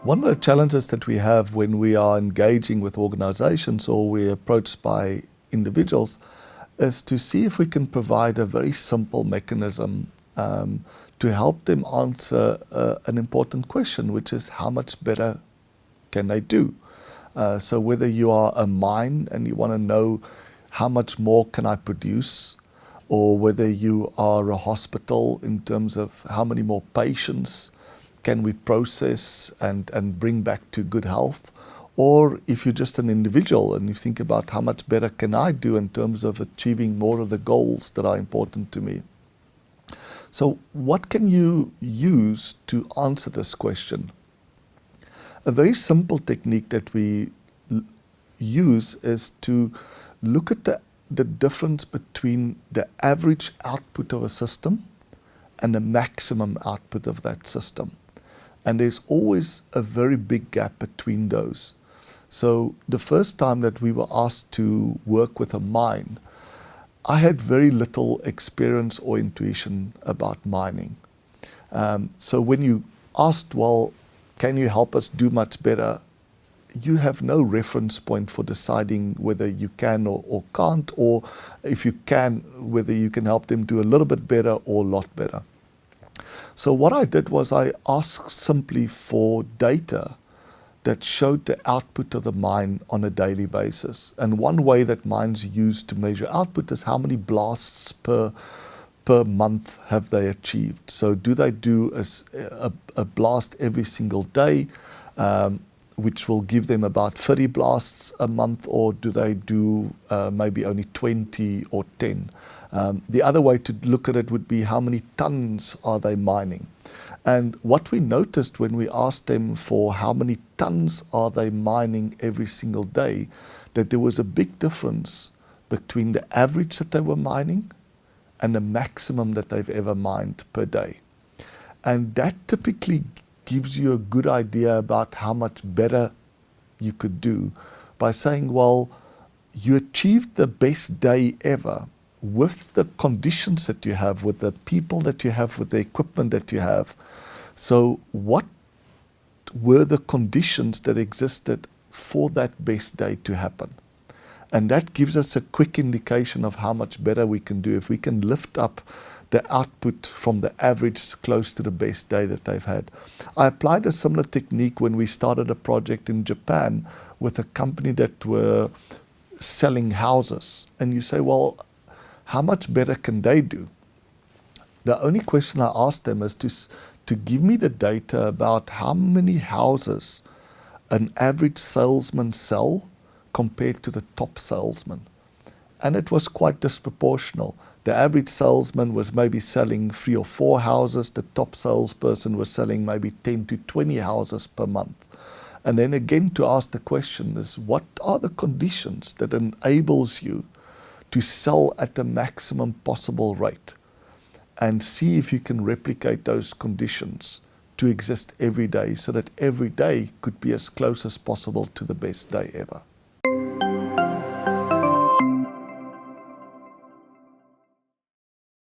One of the challenges that we have when we are engaging with organizations or we're approached by individuals is to see if we can provide a very simple mechanism to help them answer an important question, which is how much better can they do? So whether you are a mine and you want to know how much more can I produce, or whether you are a hospital in terms of how many more patients can we process and bring back to good health, or if you're just an individual and you think about how much better can I do in terms of achieving more of the goals that are important to me. So what can you use to answer this question? A very simple technique that we use is to look at the difference between the average output of a system and the maximum output of that system. And there's always a very big gap between those. So the first time that we were asked to work with a mine, I had very little experience or intuition about mining. So when you asked, well, can you help us do much better? You have no reference point for deciding whether you can or can't, or if you can, whether you can help them do a little bit better or a lot better. So what I did was I asked simply for data that showed the output of the mine on a daily basis. And one way that mines use to measure output is how many blasts per month have they achieved. So do they do a blast every single day, which will give them about 30 blasts a month, or do they do maybe only 20 or 10? The other way to look at it would be how many tons are they mining? And what we noticed when we asked them for how many tons are they mining every single day, that there was a big difference between the average that they were mining and the maximum that they've ever mined per day. And that typically gives you a good idea about how much better you could do by saying, well, you achieved the best day ever with the conditions that you have, with the people that you have, with the equipment that you have. So what were the conditions that existed for that best day to happen? And that gives us a quick indication of how much better we can do if we can lift up the output from the average close to the best day that they've had. I applied a similar technique when we started a project in Japan with a company that were selling houses. And you say, well, how much better can they do? The only question I asked them is to give me the data about how many houses an average salesman sell compared to the top salesman. And it was quite disproportional. The average salesman was maybe selling 3 or 4 houses. The top salesperson was selling maybe 10 to 20 houses per month. And then again to ask the question is, what are the conditions that enables you to sell at the maximum possible rate? And see if you can replicate those conditions to exist every day, so that every day could be as close as possible to the best day ever.